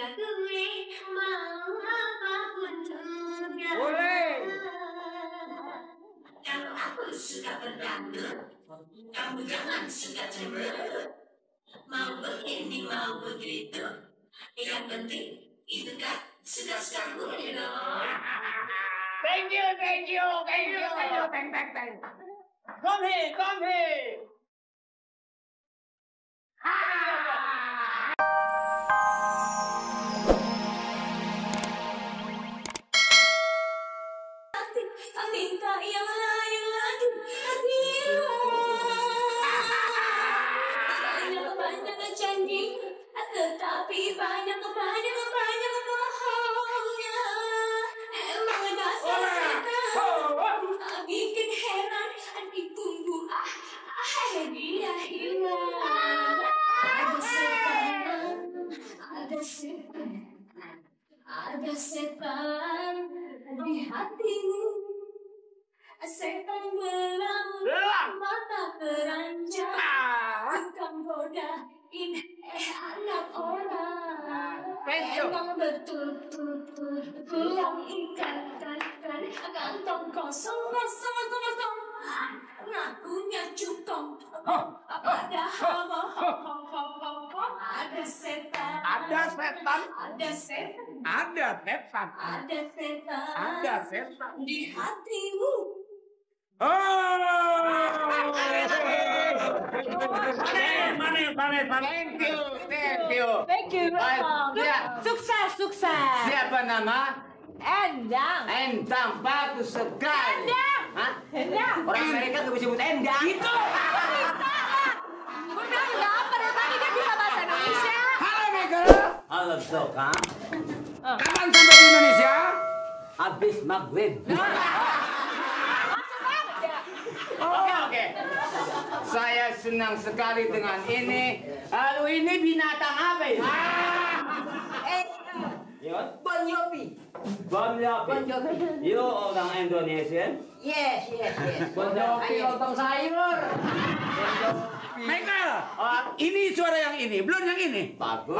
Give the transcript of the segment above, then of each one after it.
suka gue, mau apapun juga. Boleh. Kalau aku suka berdangdut, kamu jangan suka cemberut. Mau begini, mau begitu, yang penting itu kan suka-suka gue dong. Thank you. Thank. Come here. Minta yang lain lagi, banyak janji, tetapi banyak bohongnya. Emang dasar setan, bikin heran di tunggu dia hilang. Ada setan di hatimu. Setan belang, mata keranjang, tukang godain anak orang. Emang betul yang ikatkan kantong kosong. Ngakunya cukong, padahal bohong. Ada setan di hatimu. Thank you. Sukses. Siapa nama? Endang. Bagus sekali. Endang. Orang Amerika nggak bisa sebut Endang. Itu. Bisa. Gue bilang nggak apa, dari tadi dia bisa bahasa Indonesia. Halo Michael. Halo Soka, Kapan sampai di Indonesia? habis maghrib. Oke. Saya senang sekali dengan ini. Lalu ini binatang apa ini? Bon Jovi. You orang Indonesia? Yes. Bon Jovi lontong sayur. Michael, ini suara yang ini, belum yang ini. Bagus.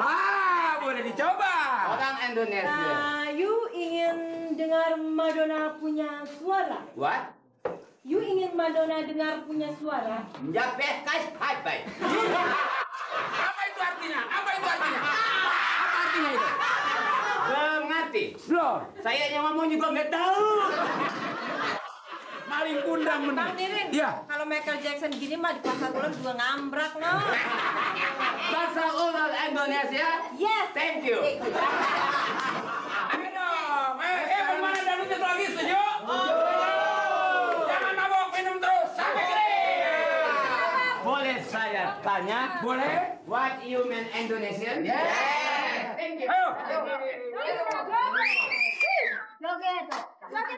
Boleh dicoba. Orang Indonesia. You ingin dengar Madonna punya suara? What? You ingin Madonna dengar punya suara? Menjapes hai. Apa itu artinya? Apa artinya itu? Belum ngerti. Belum. Saya yang ngomong juga nggak tahu. Maling kundang bener. Bang Nirin, Iya. kalau Michael Jackson gini mah di pasar ulang juga ngambrak, no? Bahasa ulang Indonesia? Yes. Thank you. Ayo dong. Bagaimana dangdutnya lagi, setuju? Jangan mabok, minum terus. Sampai gede. Boleh saya tanya? Boleh? What you mean Indonesian? Yeah. Thank you. Ayo. Joget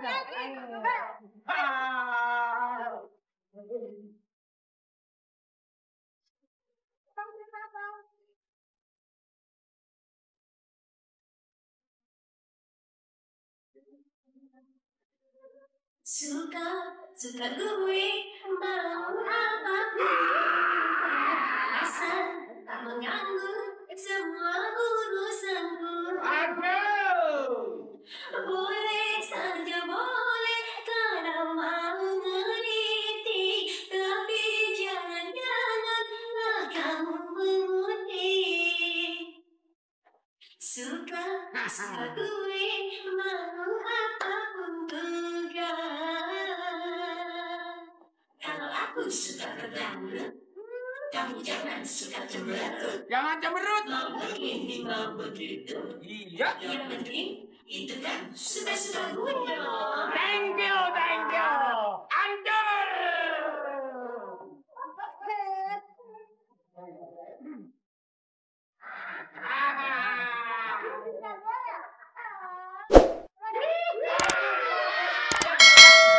lagi. Suka gue, mau apapun asal tak mengganggu semua urusanku. Boleh saja boleh kalau mau meneliti, tapi jangan-janganlah kamu memutih. Suka gue, mau apapun juga. Kalau aku suka berdangdut, kamu jangan suka cemberut. Jangan cemberut. Mau begini, mau begitu, Iya. yang penting itu kan suka-suka gue dong. Thank you. Anjur.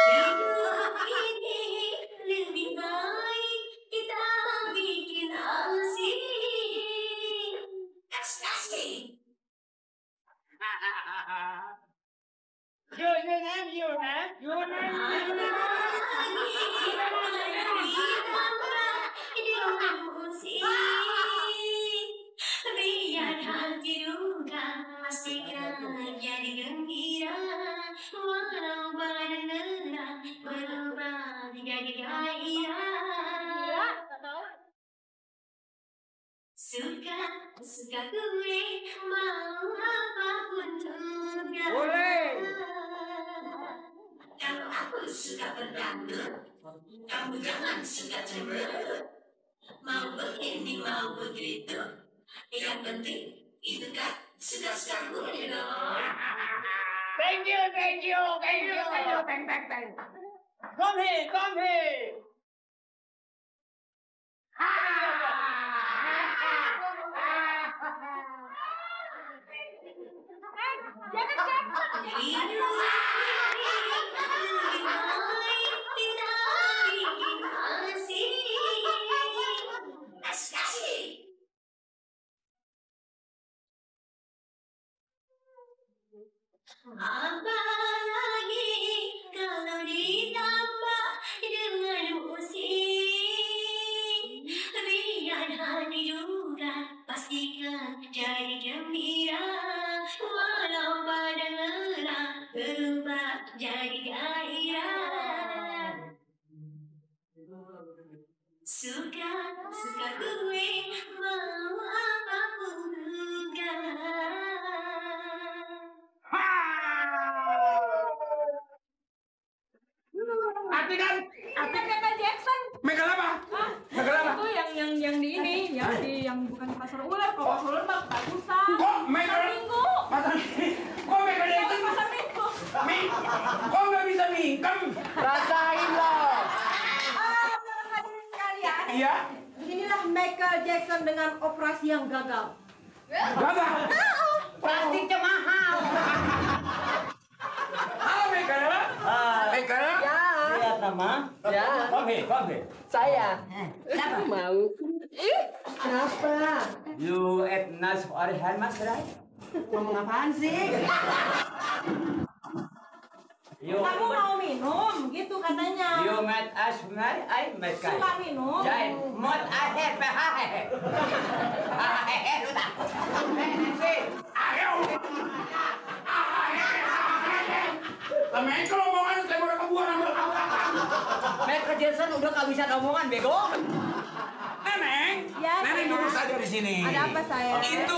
Hidup ini lebih baik kita bikin asik. Kasih. Your name. Biar hati duka Suka gue mau apapun juga. Boleh. Kalau aku suka berdangdut, kamu jangan suka cemberut. Mau begini mau begitu, yang penting itu kan suka gue dong. Thank you. Thank. Come here. Apalagi kalau ditambah dengan musik, biar hati juga pastikan jadi gembira. Walau pada lelah berubah jadi gairah. Suka gue mau apapun juga. Arti kan? Michael Jackson. Megal apa? Ah, Megal apa? itu yang di ini, yang bukan pasar ular. Kalau pasar ular mah bagusan. Kok Megal? Pasar Minggu. Kok Megal itu? Pasar Minggu. Kok nggak bisa mingkem? Rasain loh. Saudara hadirin sekalian, Iya. inilah Michael Jackson dengan operasi yang gagal. Gagal. Plastiknya mahal. Halo Megal. Megal. Ya, Lihat nama. ya, Come. saya. Mau. Kenapa? You at nice orihan mas, right? Ngomong apaan sih? You Kamu mau minum, gitu katanya. You met us marry, I met kai. Suka minum. Jai, mot ahe pehahe. Ahe, udah. Ayo. Main kalau omongan saya udah kebuan ambil. Michael Jackson udah kehabisan omongan, bego. Neneng. Ya, Neneng saya. duduk saja di sini. Ada apa, saya? Itu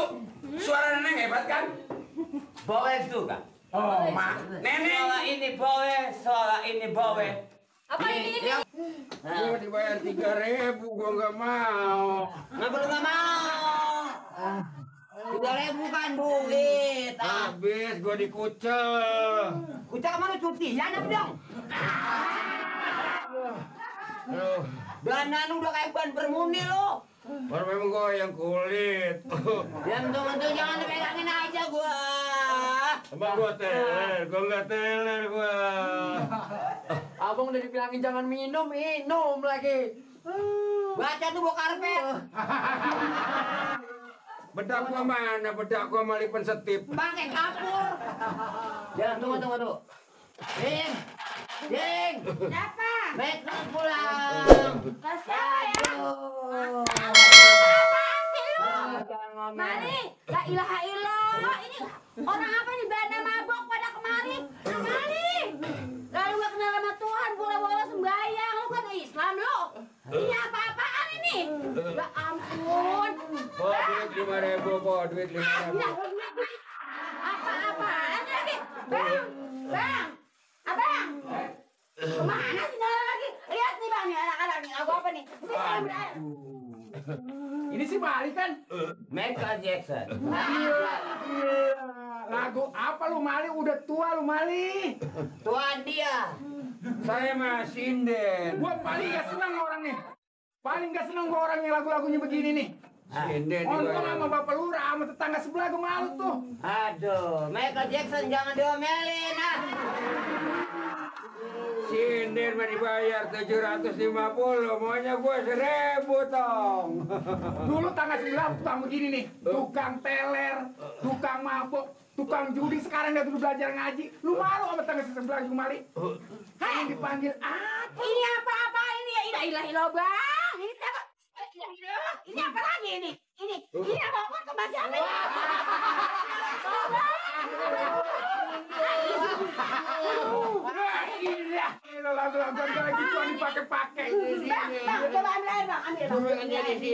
suara Neneng hebat kan? Bawel juga. Oh, mak. Neneng. Soal ini bawel. Apa ini? Gua dibayar 3.000, gua nggak mau. Nggak perlu nggak mau. 3.000 kan duit. Habis gua dikucel. Kucak kemana cuti? Ya ada dong. Aduh, Danan udah kayak ban bermuni lo. baru memang goyang kulit. Yang tuh jangan dipegangin aja gua. Emang gua teler, gua nggak teler gua. Abang udah dibilangin jangan minum lagi. Baca tuh bawa karpet. Bedak gua mana? Bedak gua malipan setip. Pakai kapur. Jangan tunggu. Jing. Siapa? Michael pulang. Kasihan. Jangan ngomong. Mari, la ilaha illallah. Ini orang apa nih banda mabok pada kemari? Mari. Lalu gak kenal sama Tuhan, bola-bola sembahyang. Lu kan Islam lo. Ini apa-apaan ini? Ya ampun. Bawa duit 5.000, bawa duit 5.000. Apa-apaan lagi? Bang. Abang. Kemana sih nyala lagi? Lihat nih bang, nih anak-anak nih. Aku apa nih? Ini si Mali kan? Michael Jackson. Lagu apa lu Mali? Udah tua lu Mali. Tuan dia. Saya mah sinden. Gua paling gak senang orangnya. Paling gak senang gua orang yang lagu-lagunya begini nih. Sinden juga. Untung sama bapak lurah sama tetangga sebelah gua malu tuh. Aduh, Michael Jackson jangan diomelin ah. Sinden mah dibayar 750, maunya gua 1.000 tong. Dulu tangga sebelah tukang begini nih, tukang teler, tukang mabok, tukang judi. Sekarang dia tuh belajar ngaji. Lu malu sama tangga sebelah gua Mali? Yang dipanggil apa? Ini apa-apa ini ya? Ilah bang. Ini siapa? Ini apa lagi ini? Ini apa ke Mas siapa? Gila, lagu-lagu kayak gituan dipakai-pakai. Bang, coba ambil air bang, ambil bang. Dulu yang jadi